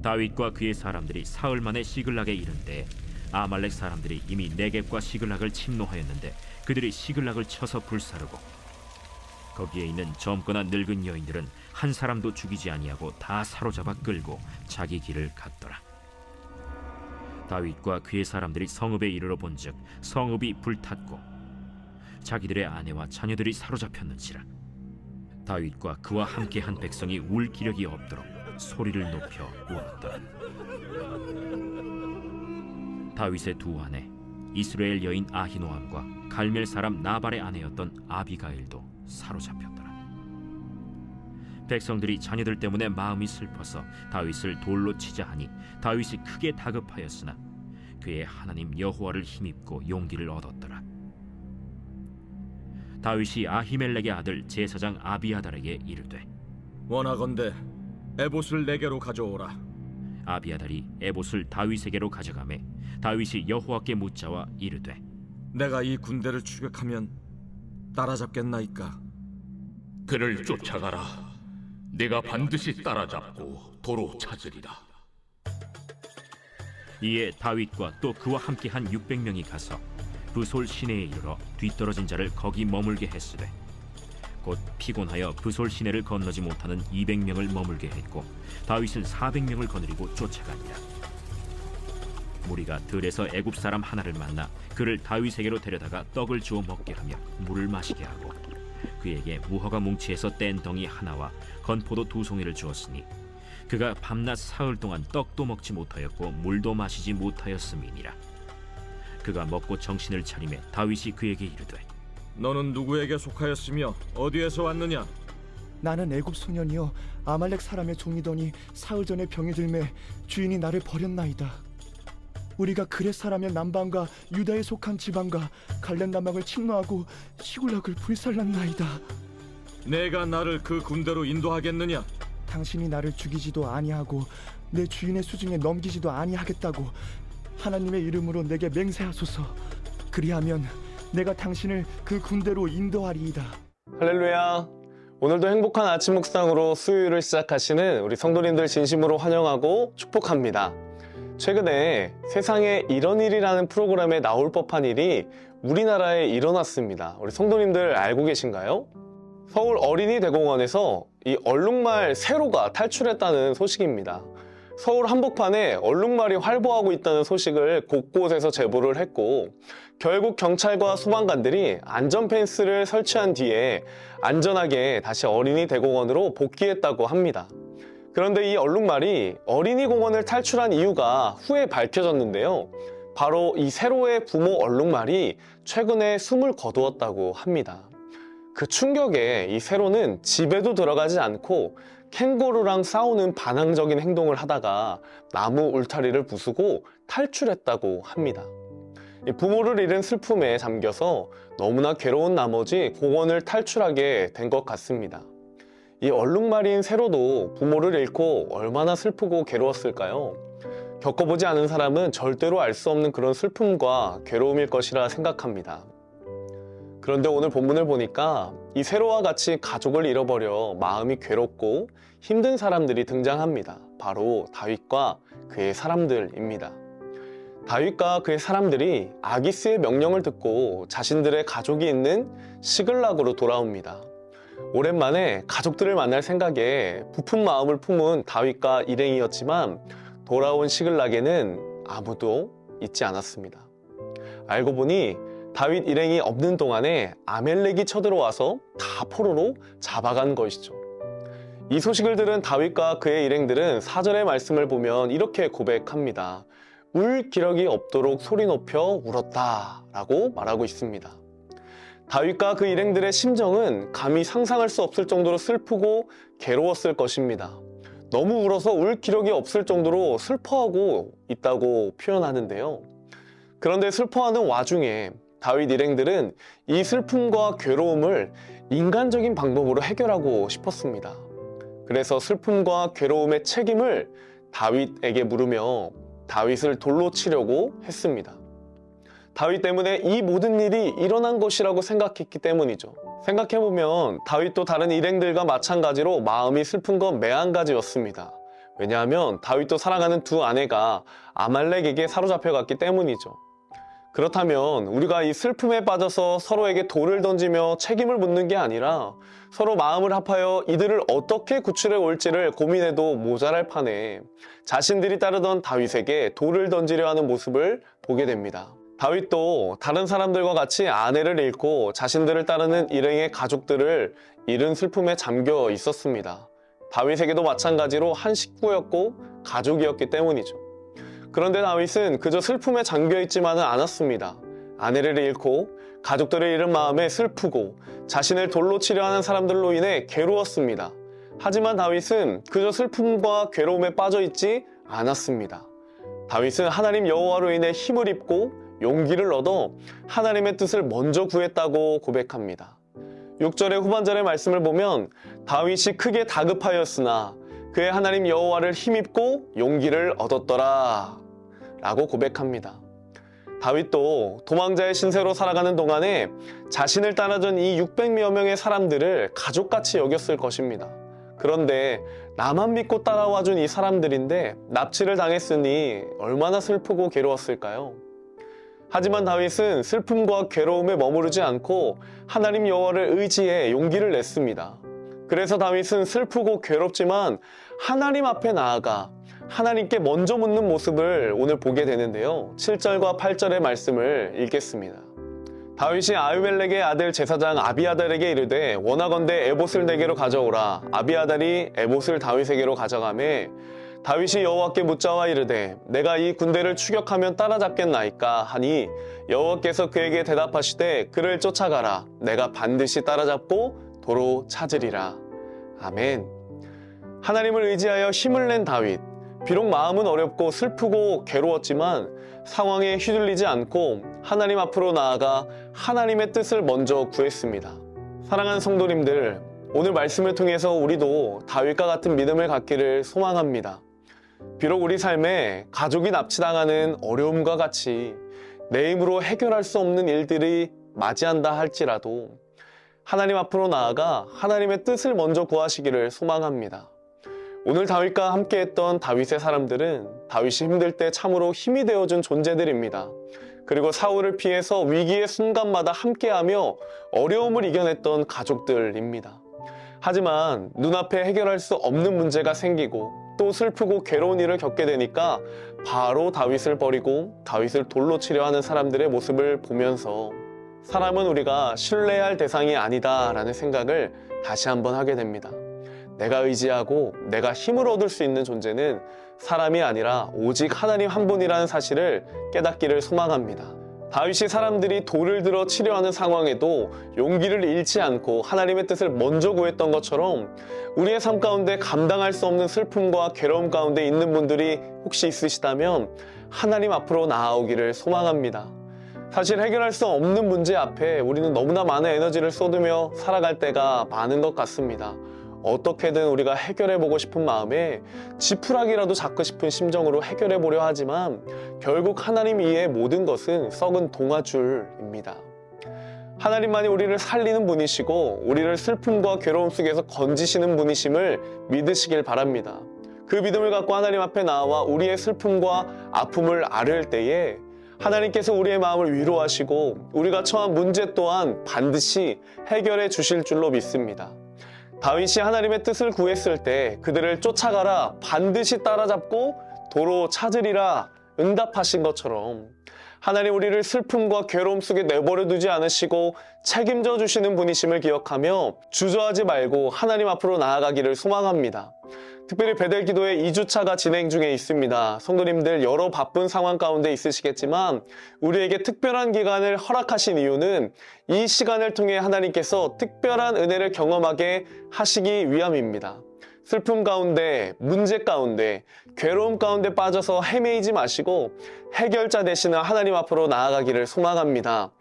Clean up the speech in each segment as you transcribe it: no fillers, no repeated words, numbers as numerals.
다윗과 그의 사람들이 사흘 만에 시글락에 이른 때 아말렉 사람들이 이미 네겝과 시글락을 침노하였는데 그들이 시글락을 쳐서 불사르고 거기에 있는 젊거나 늙은 여인들은 한 사람도 죽이지 아니하고 다 사로잡아 끌고 자기 길을 갔더라. 다윗과 그의 사람들이 성읍에 이르러 본즉 성읍이 불탔고 자기들의 아내와 자녀들이 사로잡혔는지라. 다윗과 그와 함께한 백성이 울 기력이 없도록 소리를 높여 울었더라. 다윗의 두 아내 이스라엘 여인 아히노암과 갈멜 사람 나발의 아내였던 아비가일도 사로잡혔더라. 백성들이 자녀들 때문에 마음이 슬퍼서 다윗을 돌로 치자 하니 다윗이 크게 다급하였으나 그의 하나님 여호와를 힘입고 용기를 얻었더라. 다윗이 아히멜렉의 아들 제사장 아비아달에게 이르되 원하건대 에봇을 내게로 가져오라. 아비아달이 에봇을 다윗에게로 가져가매 다윗이 여호와께 묻자와 이르되 내가 이 군대를 추격하면 따라잡겠나이까? 그를 쫓아가라. 내가 반드시 따라잡고 도로 찾으리라. 이에 다윗과 또 그와 함께한 600명이 가서 브솔 시내에 이르러 뒤떨어진 자를 거기 머물게 했으되 곧 피곤하여 브솔 시내를 건너지 못하는 200명을 머물게 했고 다윗은 400명을 거느리고 쫓아가니라. 무리가 들에서 애굽 사람 하나를 만나 그를 다윗에게로 데려다가 떡을 주어 먹게 하며 물을 마시게 하고 그에게 무화과 뭉치에서 뗀 덩이 하나와 건포도 2송이를 주었으니 그가 밤낮 사흘 동안 떡도 먹지 못하였고 물도 마시지 못하였음이니라. 그가 먹고 정신을 차리매 다윗이 그에게 이르되 너는 누구에게 속하였으며 어디에서 왔느냐? 나는 애굽 소년이여 아말렉 사람의 종이더니 사흘 전에 병이 들매 주인이 나를 버렸나이다. 우리가 그렛 사람의 남방과 유다에 속한 지방과 갈렙 남방을 침노하고 시굴락을 불살랐나이다. 내가 나를 그 군대로 인도하겠느냐? 당신이 나를 죽이지도 아니하고 내 주인의 수중에 넘기지도 아니하겠다고 하나님의 이름으로 내게 맹세하소서. 그리하면 내가 당신을 그 군대로 인도하리이다. 할렐루야. 오늘도 행복한 아침 묵상으로 수요일을 시작하시는 우리 성도님들 진심으로 환영하고 축복합니다. 최근에 세상에 이런 일이라는 프로그램에 나올 법한 일이 우리나라에 일어났습니다. 우리 성도님들 알고 계신가요? 서울 어린이대공원에서 이 얼룩말 세로가 탈출했다는 소식입니다. 서울 한복판에 얼룩말이 활보하고 있다는 소식을 곳곳에서 제보를 했고 결국 경찰과 소방관들이 안전펜스를 설치한 뒤에 안전하게 다시 어린이대공원으로 복귀했다고 합니다. 그런데 이 얼룩말이 어린이공원을 탈출한 이유가 후에 밝혀졌는데요. 바로 이 세로의 부모 얼룩말이 최근에 숨을 거두었다고 합니다. 그 충격에 이 세로는 집에도 들어가지 않고 캥거루랑 싸우는 반항적인 행동을 하다가 나무 울타리를 부수고 탈출했다고 합니다. 부모를 잃은 슬픔에 잠겨서 너무나 괴로운 나머지 공원을 탈출하게 된 것 같습니다. 이 얼룩말인 세로도 부모를 잃고 얼마나 슬프고 괴로웠을까요? 겪어보지 않은 사람은 절대로 알 수 없는 그런 슬픔과 괴로움일 것이라 생각합니다. 그런데 오늘 본문을 보니까 이 세로와 같이 가족을 잃어버려 마음이 괴롭고 힘든 사람들이 등장합니다. 바로 다윗과 그의 사람들입니다. 다윗과 그의 사람들이 아기스의 명령을 듣고 자신들의 가족이 있는 시글락으로 돌아옵니다. 오랜만에 가족들을 만날 생각에 부푼 마음을 품은 다윗과 일행이었지만 돌아온 시글락에는 아무도 있지 않았습니다. 알고 보니 다윗 일행이 없는 동안에 아멜렉이 쳐들어와서 다 포로로 잡아간 것이죠. 이 소식을 들은 다윗과 그의 일행들은 4절의 말씀을 보면 이렇게 고백합니다. 울 기력이 없도록 소리 높여 울었다 라고 말하고 있습니다. 다윗과 그 일행들의 심정은 감히 상상할 수 없을 정도로 슬프고 괴로웠을 것입니다. 너무 울어서 울 기력이 없을 정도로 슬퍼하고 있다고 표현하는데요. 그런데 슬퍼하는 와중에 다윗 일행들은 이 슬픔과 괴로움을 인간적인 방법으로 해결하고 싶었습니다. 그래서 슬픔과 괴로움의 책임을 다윗에게 물으며 다윗을 돌로 치려고 했습니다. 다윗 때문에 이 모든 일이 일어난 것이라고 생각했기 때문이죠. 생각해보면 다윗도 다른 일행들과 마찬가지로 마음이 슬픈 건 매한가지였습니다. 왜냐하면 다윗도 사랑하는 두 아내가 아말렉에게 사로잡혀갔기 때문이죠. 그렇다면 우리가 이 슬픔에 빠져서 서로에게 돌을 던지며 책임을 묻는 게 아니라 서로 마음을 합하여 이들을 어떻게 구출해 올지를 고민해도 모자랄 판에 자신들이 따르던 다윗에게 돌을 던지려 하는 모습을 보게 됩니다. 다윗도 다른 사람들과 같이 아내를 잃고 자신들을 따르는 일행의 가족들을 잃은 슬픔에 잠겨 있었습니다. 다윗에게도 마찬가지로 한 식구였고 가족이었기 때문이죠. 그런데 다윗은 그저 슬픔에 잠겨 있지만은 않았습니다. 아내를 잃고 가족들을 잃은 마음에 슬프고 자신을 돌로 치려 하는 사람들로 인해 괴로웠습니다. 하지만 다윗은 그저 슬픔과 괴로움에 빠져 있지 않았습니다. 다윗은 하나님 여호와로 인해 힘을 입고 용기를 얻어 하나님의 뜻을 먼저 구했다고 고백합니다. 6절의 후반절의 말씀을 보면 다윗이 크게 다급하였으나 그의 하나님 여호와를 힘입고 용기를 얻었더라 라고 고백합니다. 다윗도 도망자의 신세로 살아가는 동안에 자신을 따라준 이 600여 명의 사람들을 가족같이 여겼을 것입니다. 그런데 나만 믿고 따라와준 이 사람들인데 납치를 당했으니 얼마나 슬프고 괴로웠을까요? 하지만 다윗은 슬픔과 괴로움에 머무르지 않고 하나님 여호와를 의지해 용기를 냈습니다. 그래서 다윗은 슬프고 괴롭지만 하나님 앞에 나아가 하나님께 먼저 묻는 모습을 오늘 보게 되는데요. 7절과 8절의 말씀을 읽겠습니다. 다윗이 아히멜렉의 아들 제사장 아비아달에게 이르되 원하건대 에봇을 내게로 가져오라. 아비아달이 에봇을 다윗에게로 가져가매 다윗이 여호와께 묻자와 이르되 내가 이 군대를 추격하면 따라잡겠나이까 하니 여호와께서 그에게 대답하시되 그를 쫓아가라. 내가 반드시 따라잡고 도로 찾으리라. 아멘. 하나님을 의지하여 힘을 낸 다윗. 비록 마음은 어렵고 슬프고 괴로웠지만 상황에 휘둘리지 않고 하나님 앞으로 나아가 하나님의 뜻을 먼저 구했습니다. 사랑하는 성도님들, 오늘 말씀을 통해서 우리도 다윗과 같은 믿음을 갖기를 소망합니다. 비록 우리 삶에 가족이 납치당하는 어려움과 같이 내 힘으로 해결할 수 없는 일들이 맞이한다 할지라도 하나님 앞으로 나아가 하나님의 뜻을 먼저 구하시기를 소망합니다. 오늘 다윗과 함께했던 다윗의 사람들은 다윗이 힘들 때 참으로 힘이 되어준 존재들입니다. 그리고 사울을 피해서 위기의 순간마다 함께하며 어려움을 이겨냈던 가족들입니다. 하지만 눈앞에 해결할 수 없는 문제가 생기고 또 슬프고 괴로운 일을 겪게 되니까 바로 다윗을 버리고 다윗을 돌로 치려 하는 사람들의 모습을 보면서 사람은 우리가 신뢰할 대상이 아니다라는 생각을 다시 한번 하게 됩니다. 내가 의지하고 내가 힘을 얻을 수 있는 존재는 사람이 아니라 오직 하나님 한 분이라는 사실을 깨닫기를 소망합니다. 다윗이 사람들이 돌을 들어 치려 하는 상황에도 용기를 잃지 않고 하나님의 뜻을 먼저 구했던 것처럼 우리의 삶 가운데 감당할 수 없는 슬픔과 괴로움 가운데 있는 분들이 혹시 있으시다면 하나님 앞으로 나아오기를 소망합니다. 사실 해결할 수 없는 문제 앞에 우리는 너무나 많은 에너지를 쏟으며 살아갈 때가 많은 것 같습니다. 어떻게든 우리가 해결해보고 싶은 마음에 지푸라기라도 잡고 싶은 심정으로 해결해보려 하지만 결국 하나님 이외의 모든 것은 썩은 동아줄입니다. 하나님만이 우리를 살리는 분이시고 우리를 슬픔과 괴로움 속에서 건지시는 분이심을 믿으시길 바랍니다. 그 믿음을 갖고 하나님 앞에 나와 우리의 슬픔과 아픔을 아뢰을 때에 하나님께서 우리의 마음을 위로하시고 우리가 처한 문제 또한 반드시 해결해 주실 줄로 믿습니다. 다윗이 하나님의 뜻을 구했을 때 그들을 쫓아가라, 반드시 따라잡고 도로 찾으리라 응답하신 것처럼 하나님 우리를 슬픔과 괴로움 속에 내버려 두지 않으시고 책임져 주시는 분이심을 기억하며 주저하지 말고 하나님 앞으로 나아가기를 소망합니다. 특별히 베델 기도의 2주차가 진행 중에 있습니다. 성도님들 여러 바쁜 상황 가운데 있으시겠지만 우리에게 특별한 기간을 허락하신 이유는 이 시간을 통해 하나님께서 특별한 은혜를 경험하게 하시기 위함입니다. 슬픔 가운데, 문제 가운데, 괴로움 가운데 빠져서 헤매이지 마시고 해결자 되시는 하나님 앞으로 나아가기를 소망합니다.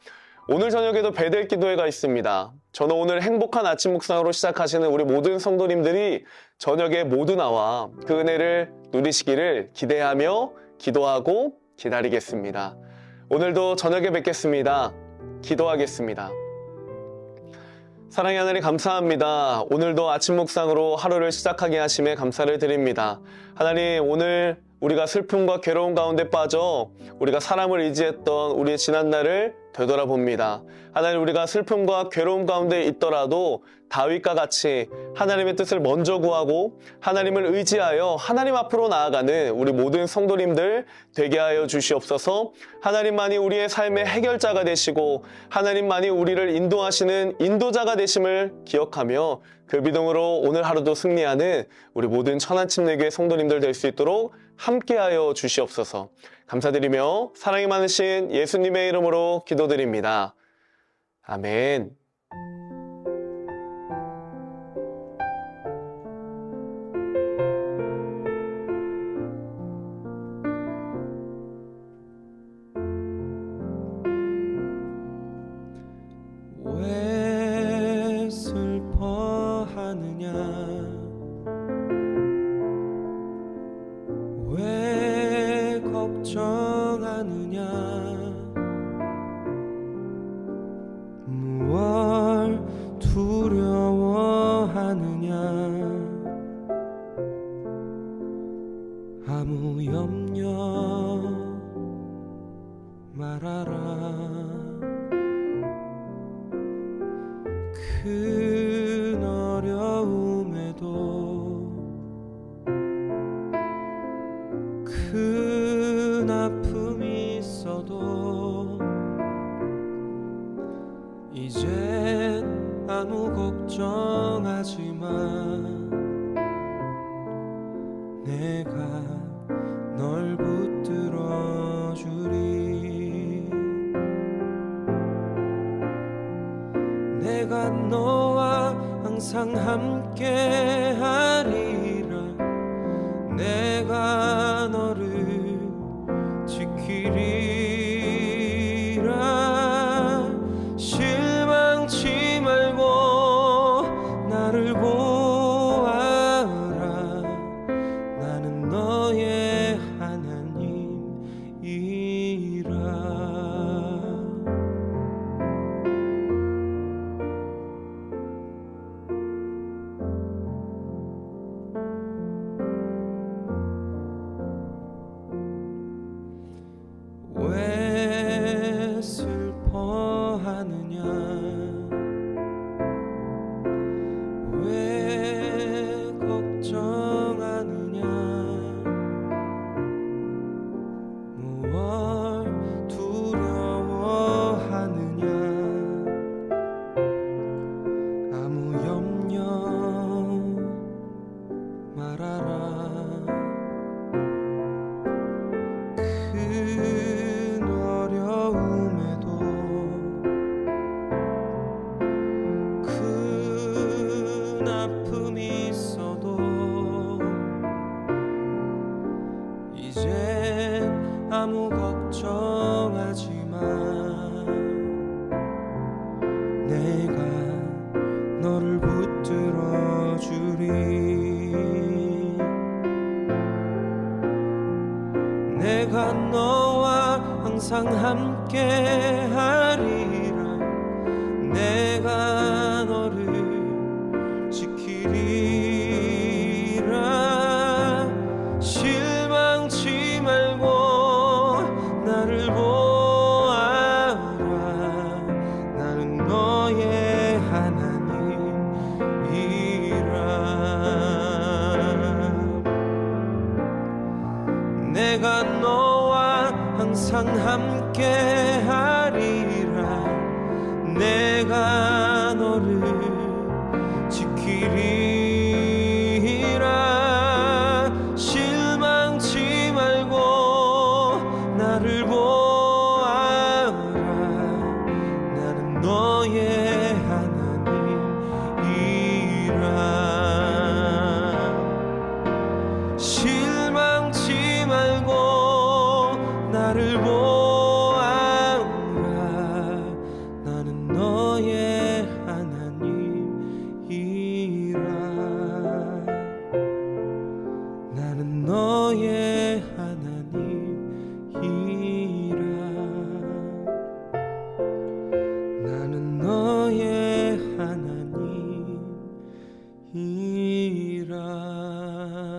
오늘 저녁에도 베델 기도회가 있습니다. 저는 오늘 행복한 아침 묵상으로 시작하시는 우리 모든 성도님들이 저녁에 모두 나와 그 은혜를 누리시기를 기대하며 기도하고 기다리겠습니다. 오늘도 저녁에 뵙겠습니다. 기도하겠습니다. 사랑의 하나님 감사합니다. 오늘도 아침 묵상으로 하루를 시작하게 하심에 감사를 드립니다. 하나님, 오늘 우리가 슬픔과 괴로움 가운데 빠져 우리가 사람을 의지했던 우리의 지난날을 되돌아봅니다. 하나님, 우리가 슬픔과 괴로움 가운데 있더라도 다윗과 같이 하나님의 뜻을 먼저 구하고 하나님을 의지하여 하나님 앞으로 나아가는 우리 모든 성도님들 되게 하여 주시옵소서. 하나님만이 우리의 삶의 해결자가 되시고 하나님만이 우리를 인도하시는 인도자가 되심을 기억하며 그 믿음으로 오늘 하루도 승리하는 우리 모든 천안침례교회 성도님들 될 수 있도록 함께하여 주시옵소서. 감사드리며 사랑이 많으신 예수님의 이름으로 기도드립니다. 아멘. 왜 슬퍼하느냐, 왜 걱정하느냐, 무얼 두려워하느냐, 아무 염려 말아라. 큰 어려움에도 큰 아픔이 있어도 이젠 아무 걱정하지 마. 내가 널 붙들어 주리. 내가 너와 항상 함께 하리라. 내가 너를 지키리라. 실망치 말고 나를 보아라. 나는 너의 하나님이라. 왜 슬퍼하느냐, 왜 걱정하느냐, 무얼 두려워하느냐, 아무 염려 말아라. 큰 어려움에도 큰 아픔이 있어도 이젠 아무 걱정하지 마. 내가 너를 붙들어 주리. 내가 너와 항상 함께 하리라. 내가 너를 지키리라. 실망치 말고 나를 보아라. 나는 너의 하나님이라. 내가 너와 항상 함께 하리라. 내가 너를 지키리라. 실망치 말고 나를 보아라. 나는 너의 하나님이라. 실망치 말고 나를 보아라. 거야